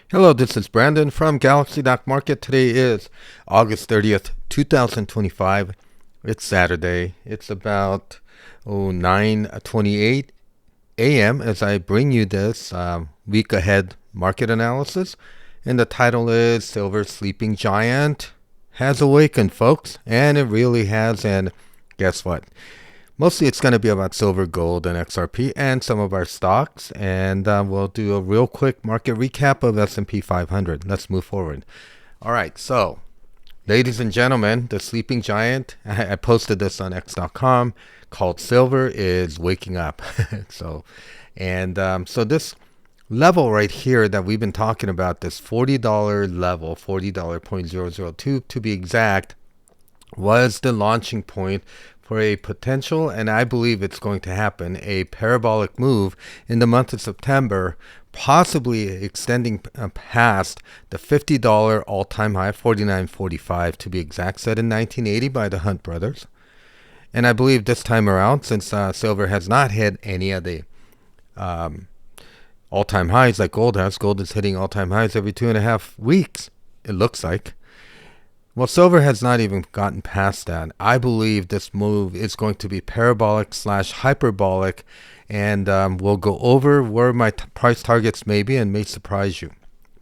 Hello, this is Brandon from Galaxy Stock Market. Today is August 30th, 2025. It's Saturday. It's about 9:28 a.m. as I bring you this week ahead market analysis. And the title is Silver Sleeping Giant Has Awakened, folks. And it really has. And guess what? Mostly it's going to be about silver, gold, and XRP and some of our stocks. And we'll do a real quick market recap of S&P 500. Let's move forward. All right. So, ladies and gentlemen, the sleeping giant, I posted this on x.com, called silver is waking up. So this level right here that we've been talking about, this $40 level, $40.002 to be exact, was the launching point for a potential, and I believe it's going to happen, a parabolic move in the month of September, possibly extending past the $50 all-time high, $49.45 to be exact, set in 1980 by the Hunt brothers. And I believe this time around, since silver has not hit any of the all-time highs like gold has, gold is hitting all-time highs every 2.5 weeks, it looks like. Well, silver has not even gotten past that. I believe this move is going to be parabolic / hyperbolic, and we'll go over where my price targets may be and may surprise you.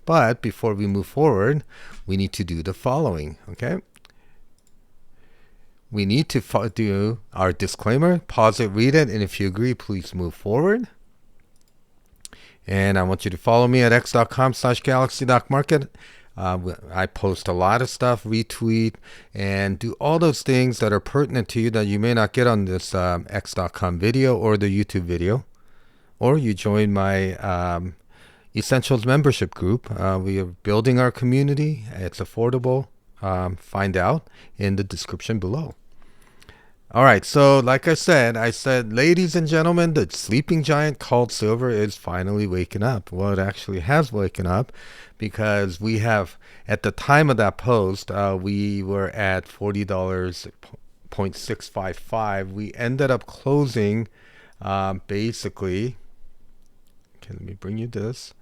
But before we move forward, we need to do the following, okay? We need to do our disclaimer, pause it, read it, and if you agree, please move forward. And I want you to follow me at x.com/galaxy.market. I post a lot of stuff, retweet, and do all those things that are pertinent to you that you may not get on this x.com video or the YouTube video. Or you join my Essentials membership group. We are building our community. It's affordable. Find out in the description below. All right, so like I said, ladies and gentlemen, the sleeping giant called silver is finally waking up. Well, it actually has waken up because we have, at the time of that post, we were at $40.655. We ended up closing basically, okay, let me bring you this.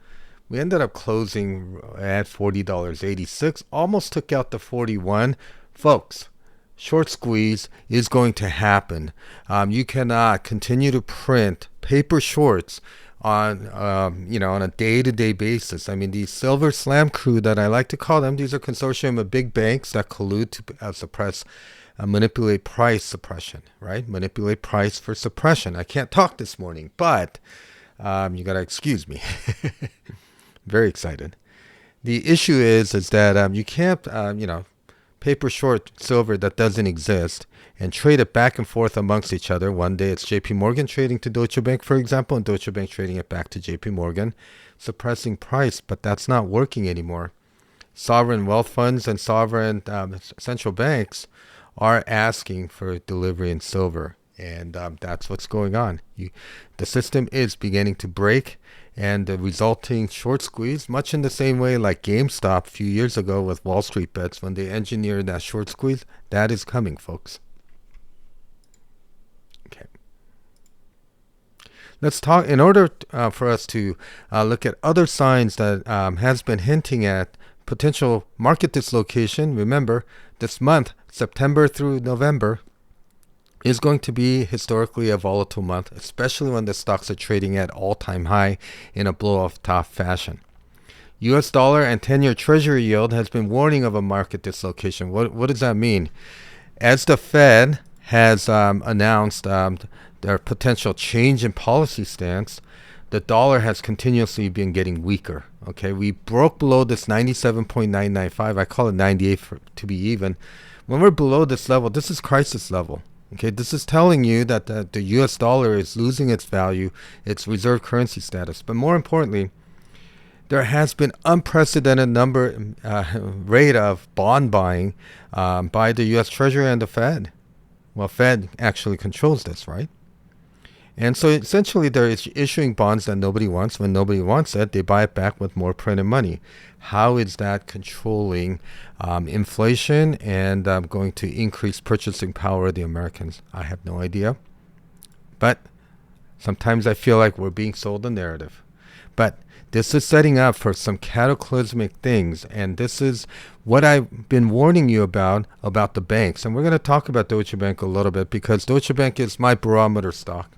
We ended up closing at $40.86, almost took out the 41. Folks, short squeeze is going to happen. You cannot continue to print paper shorts on on a day-to-day basis. I mean, these silver slam crew that I like to call them, these are consortium of big banks that collude to suppress, manipulate price suppression, right? Manipulate price for suppression. I can't talk this morning, but you gotta excuse me. Very excited. The issue is that you can't paper short silver that doesn't exist and trade it back and forth amongst each other. One day it's JP Morgan trading to Deutsche Bank, for example, and Deutsche Bank trading it back to JP Morgan, suppressing price, but that's not working anymore. Sovereign wealth funds and sovereign central banks are asking for delivery in silver, and that's what's going on. The system is beginning to break, and the resulting short squeeze, much in the same way like GameStop a few years ago with Wall Street bets when they engineered that short squeeze, that is coming, folks. Okay. Let's talk, in order for us to look at other signs that has been hinting at potential market dislocation. Remember, this month, September through November, is going to be historically a volatile month, especially when the stocks are trading at all-time high in a blow-off top fashion. US dollar and 10-year Treasury yield has been warning of a market dislocation. What does that mean? As the Fed has announced their potential change in policy stance, the dollar has continuously been getting weaker. Okay, we broke below this 97.995. I call it 98 to be even. When we're below this level, this is crisis level. Okay, this is telling you that the US dollar is losing its value, its reserve currency status. But more importantly, there has been unprecedented rate of bond buying by the US Treasury and the Fed. Well, Fed actually controls this, right? And so essentially they're issuing bonds that nobody wants. When nobody wants it, they buy it back with more printed money. How is that controlling inflation and going to increase purchasing power of the Americans? I have no idea. But sometimes I feel like we're being sold a narrative. But This is setting up for some cataclysmic things, and this is what I've been warning you about the banks. And we're going to talk about Deutsche Bank a little bit because Deutsche Bank is my barometer stock.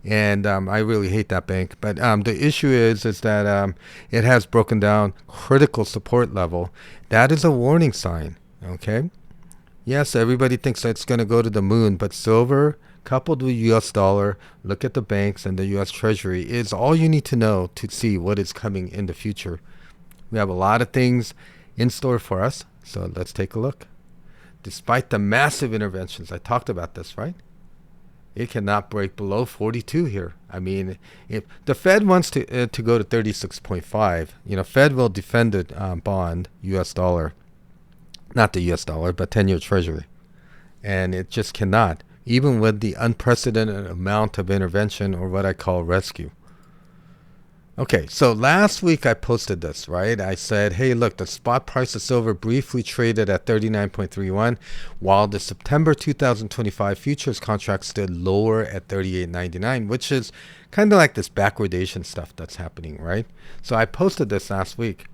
And I really hate that bank. But the issue is that it has broken down critical support level. That is a warning sign, okay? Yes, everybody thinks that it's going to go to the moon, but silver coupled with US dollar, look at the banks and the US Treasury, is all you need to know to see what is coming in the future. We have a lot of things in store for us, so let's take a look. Despite the massive interventions, I talked about this, right? It cannot break below 42 here. I mean, if the Fed wants to go to 36.5, Fed will defend the bond, US dollar, not the US dollar, but 10-year Treasury. And it just cannot, even with the unprecedented amount of intervention, or what I call rescue. Okay, so last week I posted this, right? I said, hey, look, the spot price of silver briefly traded at 39.31, while the September 2025 futures contract stood lower at 38.99, which is kind of like this backwardation stuff that's happening, right? So I posted this last week.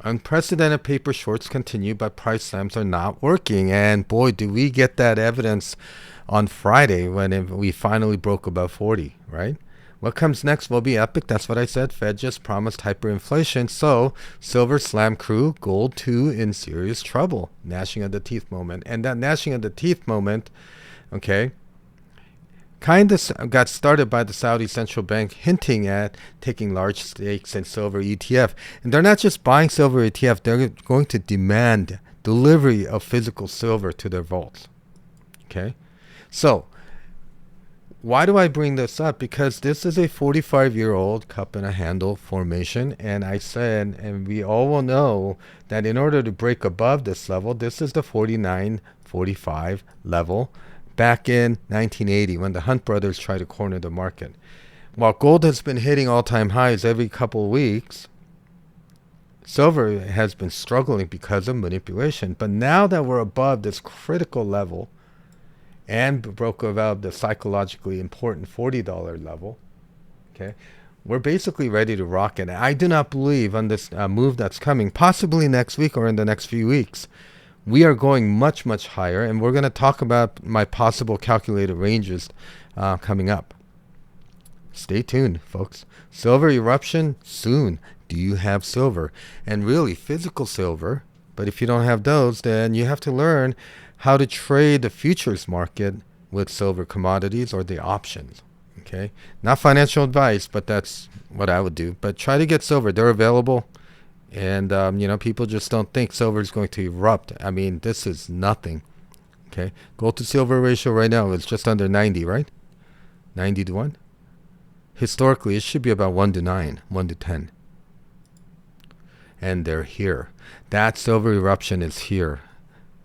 Unprecedented paper shorts continue, but price slams are not working. And boy, do we get that evidence on Friday when we finally broke above 40, right? What comes next will be epic. That's what I said. Fed just promised hyperinflation. So silver slam crew, gold too in serious trouble. Gnashing of the teeth moment. And that gnashing of the teeth moment, okay, kind of got started by the Saudi central bank hinting at taking large stakes in silver ETF. And they're not just buying silver ETF. They're going to demand delivery of physical silver to their vaults. Okay. So why do I bring this up? Because this is a 45-year-old cup and a handle formation. And I said, and we all will know that in order to break above this level, this is the 49.45 level back in 1980 when the Hunt brothers tried to corner the market. While gold has been hitting all-time highs every couple of weeks, silver has been struggling because of manipulation. But now that we're above this critical level, and broke above the psychologically important $40 level, okay, we're basically ready to rock it. I do not believe on this move that's coming, possibly next week or in the next few weeks. We are going much, much higher, and we're going to talk about my possible calculated ranges coming up. Stay tuned, folks. Silver eruption soon. Do you have silver? And really, physical silver. But if you don't have those, then you have to learn how to trade the futures market with silver commodities or the options. Okay, not financial advice, but that's what I would do. But try to get silver. They're available, and people just don't think silver is going to erupt. I mean, this is nothing. Okay, gold to silver ratio right now is just under 90, right? 90 to 1. Historically, it should be about 1 to 9, 1 to 10. And they're here. That silver eruption is here.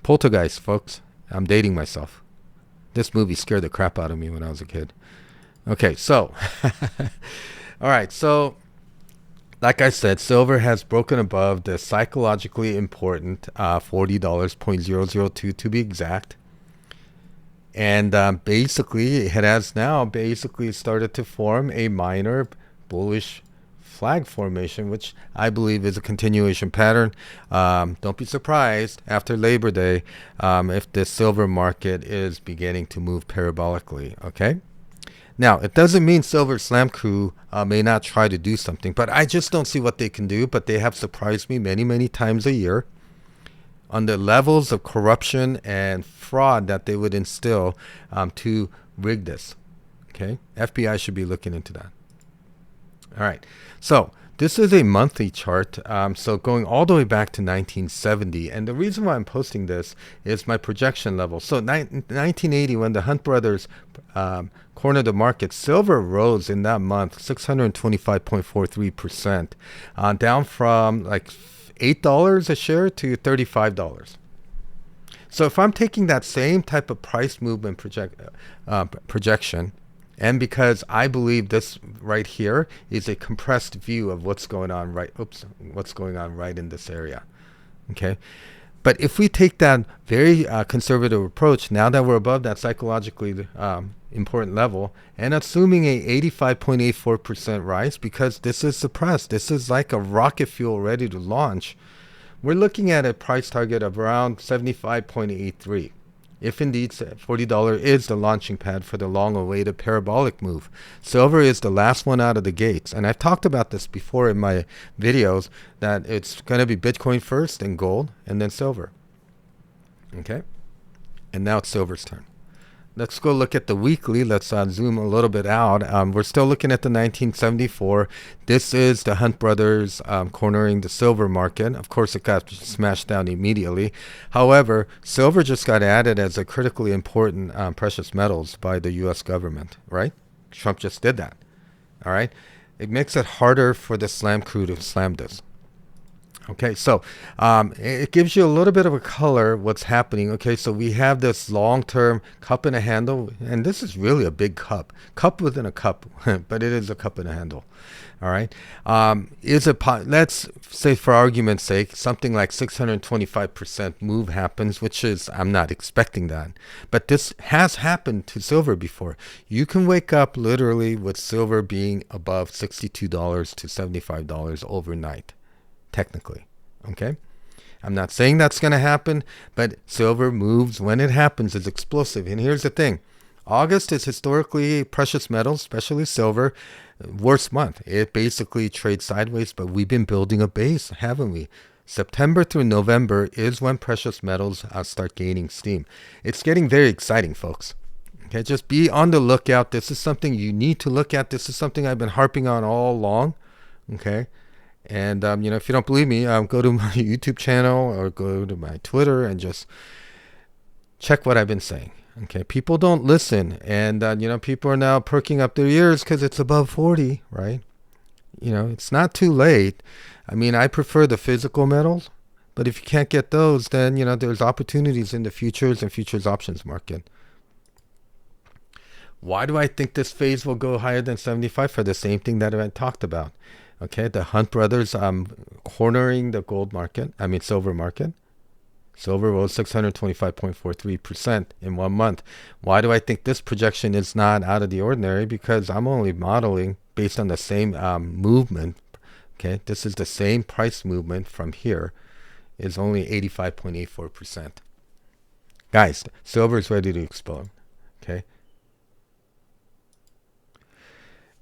Poltergeist, folks. I'm dating myself. This movie scared the crap out of me when I was a kid. Okay, so, all right, so, like I said, silver has broken above the psychologically important $40.002 to be exact. And basically, it has now basically started to form a minor bullish flag formation, which I believe is a continuation pattern. Don't be surprised after Labor Day if the silver market is beginning to move parabolically, okay? Now, it doesn't mean Silver Slam Crew may not try to do something, but I just don't see what they can do. But they have surprised me many, many times a year on the levels of corruption and fraud that they would instill to rig this, okay? FBI should be looking into that. All right, so this is a monthly chart, so going all the way back to 1970. And the reason why I'm posting this is my projection level. So 1980, when the Hunt brothers cornered the market, silver rose in that month 625.43%, down from like $8 a share to $35. So if I'm taking that same type of price movement projection, and because I believe this right here is a compressed view of what's going on right in this area. Okay. But if we take that very conservative approach, now that we're above that psychologically important level, and assuming a 85.84% rise, because this is suppressed, this is like a rocket fuel ready to launch, we're looking at a price target of around 75.83. If indeed $40 is the launching pad for the long-awaited parabolic move. Silver is the last one out of the gates. And I've talked about this before in my videos, that it's going to be Bitcoin first, then gold, and then silver. Okay? And now it's silver's turn. Let's go look at the weekly. Let's zoom a little bit out. We're still looking at the 1974. This is the Hunt brothers cornering the silver market. Of course, it got smashed down immediately. However, silver just got added as a critically important precious metals by the U.S. government, right? Trump just did that, all right? It makes it harder for the slam crew to slam this. Okay, so it gives you a little bit of a color what's happening. Okay, so we have this long-term cup and a handle, and this is really a big cup within a cup, but it is a cup and a handle. All right, let's say for argument's sake, something like 625% move happens, which is, I'm not expecting that, but this has happened to silver before. You can wake up literally with silver being above $62 to $75 overnight. Technically, okay? I'm not saying that's going to happen, but silver moves when it happens is explosive. And here's the thing. August is historically precious metals, especially silver, worst month. It basically trades sideways, but we've been building a base, haven't we? September through November is when precious metals start gaining steam. It's getting very exciting, folks. Okay, just be on the lookout. This is something you need to look at. This is something I've been harping on all along, okay? And, if you don't believe me, go to my YouTube channel or go to my Twitter and just check what I've been saying. Okay, people don't listen. And, people are now perking up their ears because it's above 40, right? It's not too late. I mean, I prefer the physical metals. But if you can't get those, then, there's opportunities in the futures and futures options market. Why do I think this phase will go higher than 75? For the same thing that I talked about. Okay, the Hunt brothers cornering the silver market. Silver rose 625.43% in 1 month. Why do I think this projection is not out of the ordinary? Because I'm only modeling based on the same movement. Okay, this is the same price movement from here. Is only 85.84%. Guys, silver is ready to explode. Okay.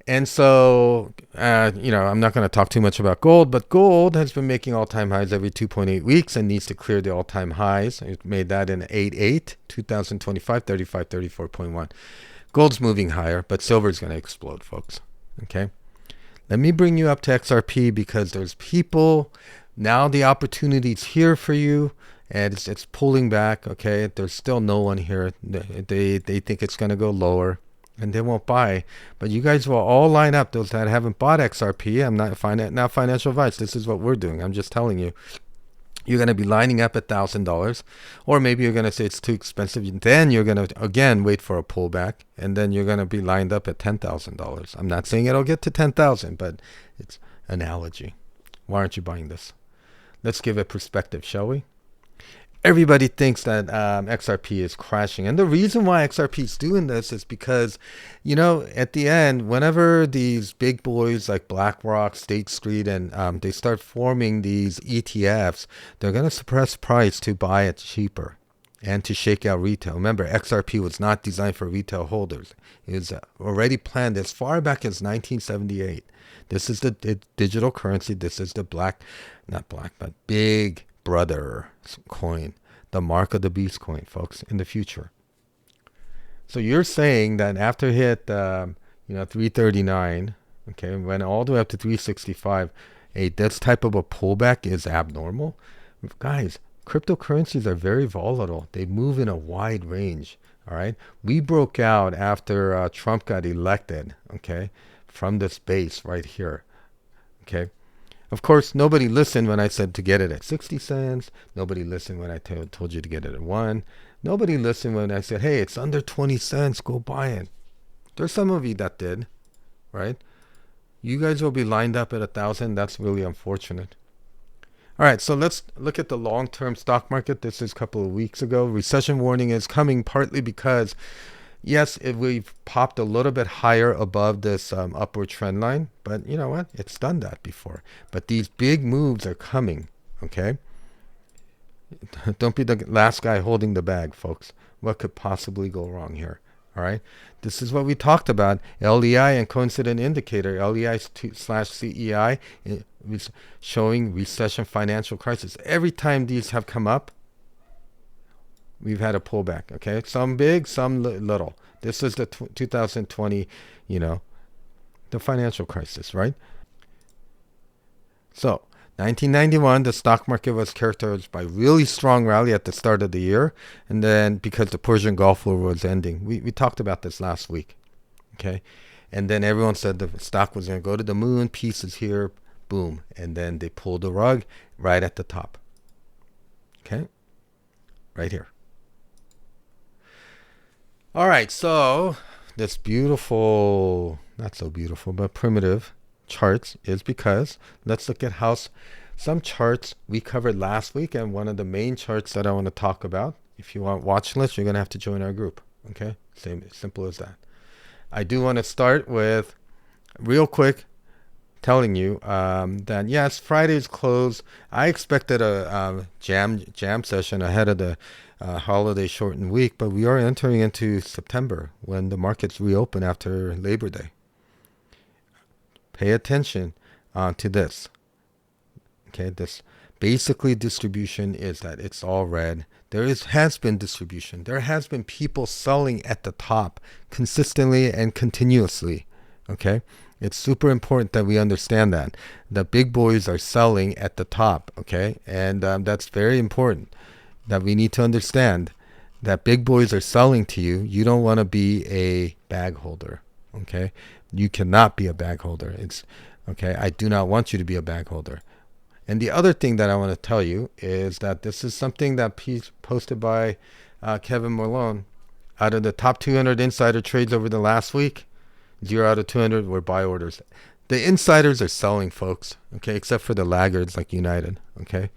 And so, I'm not going to talk too much about gold, but gold has been making all-time highs every 2.8 weeks and needs to clear the all-time highs. It made that in 8/8, 2025, 35, 34.1. Gold's moving higher, but silver's going to explode, folks. Okay? Let me bring you up to XRP because there's people. Now the opportunity's here for you, and it's pulling back, okay? There's still no one here. They think it's going to go lower. And they won't buy. But you guys will all line up, those that haven't bought XRP. I'm not financial advice. This is what we're doing. I'm just telling you. You're going to be lining up at $1,000. Or maybe you're going to say it's too expensive. Then you're going to, again, wait for a pullback. And then you're going to be lined up at $10,000. I'm not saying it'll get to $10,000, but it's analogy. Why aren't you buying this? Let's give it perspective, shall we? Everybody thinks that XRP is crashing. And the reason why XRP is doing this is because, at the end, whenever these big boys like BlackRock, State Street, and they start forming these ETFs, they're going to suppress price to buy it cheaper and to shake out retail. Remember, XRP was not designed for retail holders. It was already planned as far back as 1978. This is the digital currency. This is the big brother coin, the mark of the beast coin, folks, in the future. So you're saying that after hit 339, okay, went all the way up to 365, this type of a pullback is abnormal? Guys, cryptocurrencies are very volatile. They move in a wide range, all right? We broke out after Trump got elected, okay, from this base right here, okay? Of course, nobody listened when I said to get it at 60 cents. Nobody listened when I told you to get it at 1. Nobody listened when I said, hey, it's under 20 cents. Go buy it. There's some of you that did, right? You guys will be lined up at 1,000. That's really unfortunate. All right, so let's look at the long-term stock market. This is a couple of weeks ago. Recession warning is coming partly because, yes, we've popped a little bit higher above this upward trend line, but you know what? It's done that before. But these big moves are coming, okay? Don't be the last guy holding the bag, folks. What could possibly go wrong here? All right. This is what we talked about. LEI and coincident indicator. LEI slash CEI is showing recession financial crisis. Every time these have come up, we've had a pullback. Okay. Some big, some little. This is the 2020, you know, the financial crisis, right? So 1991, the stock market was characterized by really strong rally at the start of the year, and then because the Persian Gulf War was ending. We talked about this last week, okay? And then everyone said the stock was going to go to the moon, peace is here, boom. And then they pulled the rug right at the top, okay? Right here. All right, so this beautiful, not so beautiful, but primitive charts is because let's look at how some charts we covered last week, and one of the main charts that I want to talk about. If you want watch list, you're going to have to join our group. Okay, simple as that. I do want to start with real quick telling you that yes, Friday's close. I expected a jam session ahead of the holiday shortened week, but we are entering into September when the markets reopen after Labor Day. Pay attention to this. Okay, this basically distribution is that it's all red. Has been distribution. There has been people selling at the top consistently and continuously. Okay, it's super important that we understand that the big boys are selling at the top. Okay, and that's very important that we need to understand that big boys are selling to you. You don't want to be a bag holder. Okay. You cannot be a bag holder. It's okay. I do not want you to be a bag holder. And the other thing that I want to tell you is that this is something that posted by Kevin Malone. Out of the top 200 insider trades over the last week, 0 out of 200 were buy orders. The insiders are selling, folks. Okay, except for the laggards like United. Okay,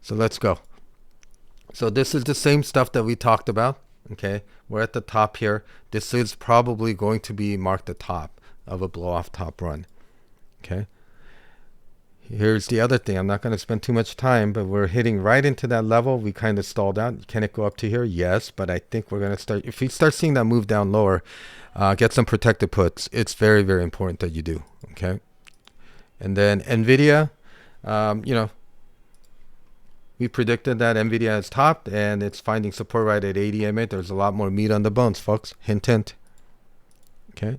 so let's go. So this is the same stuff that we talked about. Okay, we're at the top here. This is probably going to be marked the top of a blow-off top run. Okay. Here's the other thing. I'm not going to spend too much time, but we're hitting right into that level. We kind of stalled out. Can it go up to here? Yes, but I think we're going to start. If we start seeing that move down lower, get some protected puts. It's very, very important that you do. Okay. And then NVDA, we predicted that NVDA has topped and it's finding support right at 80 MA. There's a lot more meat on the bones, folks. Hint, hint. Okay.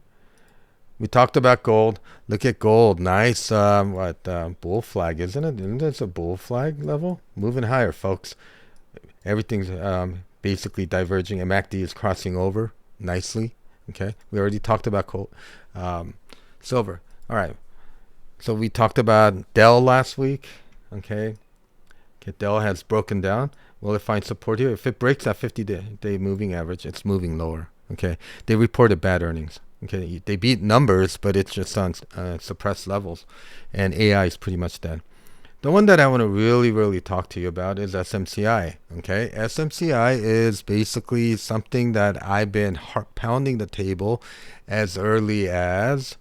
We talked about gold. Look at gold. Nice, bull flag, isn't it? Isn't this a bull flag level? Moving higher, folks. Everything's basically diverging. And MACD is crossing over nicely. Okay. We already talked about gold. Silver. All right. So we talked about Dell last week. Okay. Dell has broken down. Will it find support here? If it breaks that 50-day moving average, it's moving lower. Okay. They reported bad earnings. Okay. They beat numbers, but it's just on suppressed levels. And AI is pretty much dead. The one that I want to really, really talk to you about is SMCI. Okay. SMCI is basically something that I've been pounding the table as early as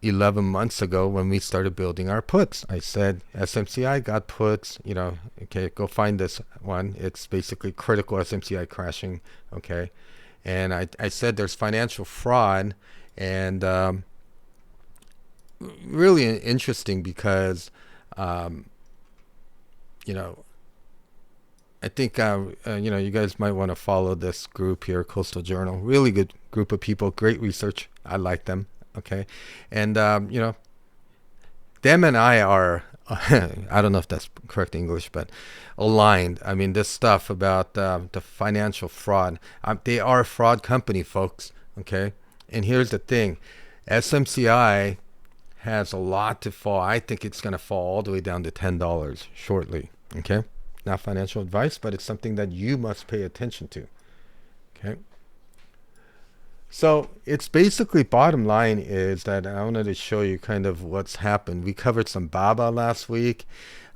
11 months ago when we started building our puts. I said SMCI got puts, okay, go find this one. It's basically critical SMCI crashing, okay. And I said there's financial fraud, and really interesting because, I think, you guys might want to follow this group here, Coastal Journal. Really good group of people, great research. I like them. Okay. And, them and I are, I don't know if that's correct English, but aligned. I mean, this stuff about the financial fraud, they are a fraud company, folks. Okay. And here's the thing. SMCI has a lot to fall. I think it's going to fall all the way down to $10 shortly. Okay. Not financial advice, but it's something that you must pay attention to. Okay. So it's basically bottom line is that I wanted to show you kind of what's happened. We covered some BABA last week.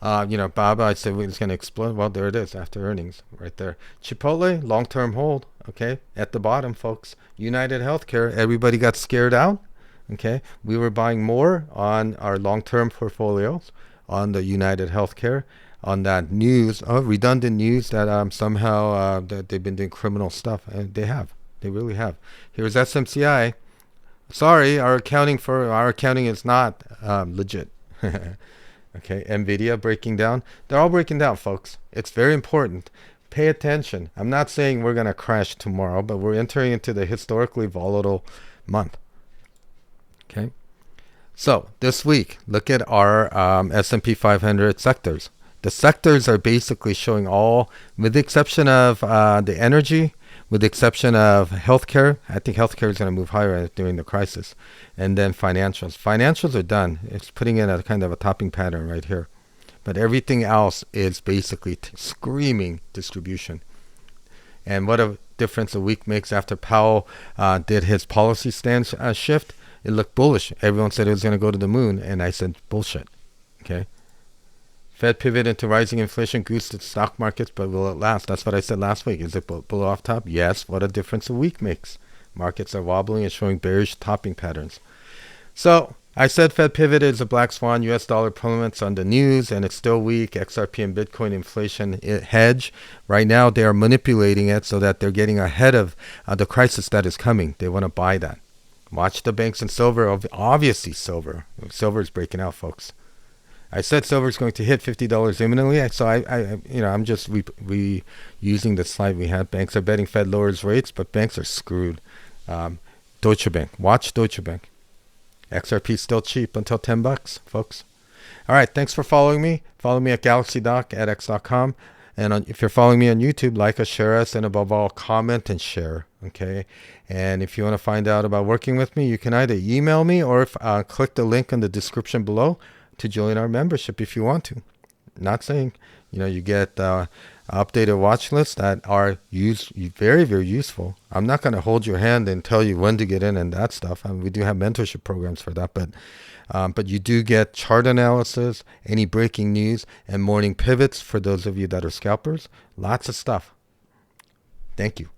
BABA, I said it's going to explode. Well, there it is after earnings right there. Chipotle, long-term hold. Okay, at the bottom, folks. United Healthcare, everybody got scared out. Okay, we were buying more on our long-term portfolios on the United Healthcare on that news, redundant news that somehow that they've been doing criminal stuff, and they have. They really have. Here's SMCI. Sorry, our accounting is not legit. Okay, NVDA breaking down. They're all breaking down, folks. It's very important. Pay attention. I'm not saying we're gonna crash tomorrow, but we're entering into the historically volatile month. Okay. So this week, look at our S&P 500 sectors. The sectors are basically showing all, with the exception of the energy, with the exception of healthcare. I think healthcare is going to move higher during the crisis. And then financials. Financials are done. It's putting in a kind of a topping pattern right here. But everything else is basically screaming distribution. And what a difference a week makes after Powell did his policy stance shift. It looked bullish. Everyone said it was going to go to the moon, and I said bullshit. Okay. Fed pivot into rising inflation boosted stock markets, but will it last? That's what I said last week. Is it below off top? Yes. What a difference a week makes. Markets are wobbling and showing bearish topping patterns. So I said Fed pivot is a black swan. U.S. dollar plumets on the news, and it's still weak. XRP and Bitcoin inflation hedge. Right now, they are manipulating it so that they're getting ahead of the crisis that is coming. They want to buy that. Watch the banks and silver. Obviously, silver. Silver is breaking out, folks. I said silver is going to hit $50 imminently. So I'm just reusing the slide we had. Banks are betting Fed lowers rates, but banks are screwed. Deutsche Bank. Watch Deutsche Bank. XRP is still cheap until $10, folks. All right. Thanks for following me. Follow me at galaxydoc@x.com. And if you're following me on YouTube, like us, share us, and above all, comment and share. Okay. And if you want to find out about working with me, you can either email me or click the link in the description below to join our membership if you want to. Not saying, you get updated watch lists that are very, very useful. I'm not going to hold your hand and tell you when to get in and that stuff. We do have mentorship programs for that, but you do get chart analysis, any breaking news, and morning pivots for those of you that are scalpers. Lots of stuff. Thank you.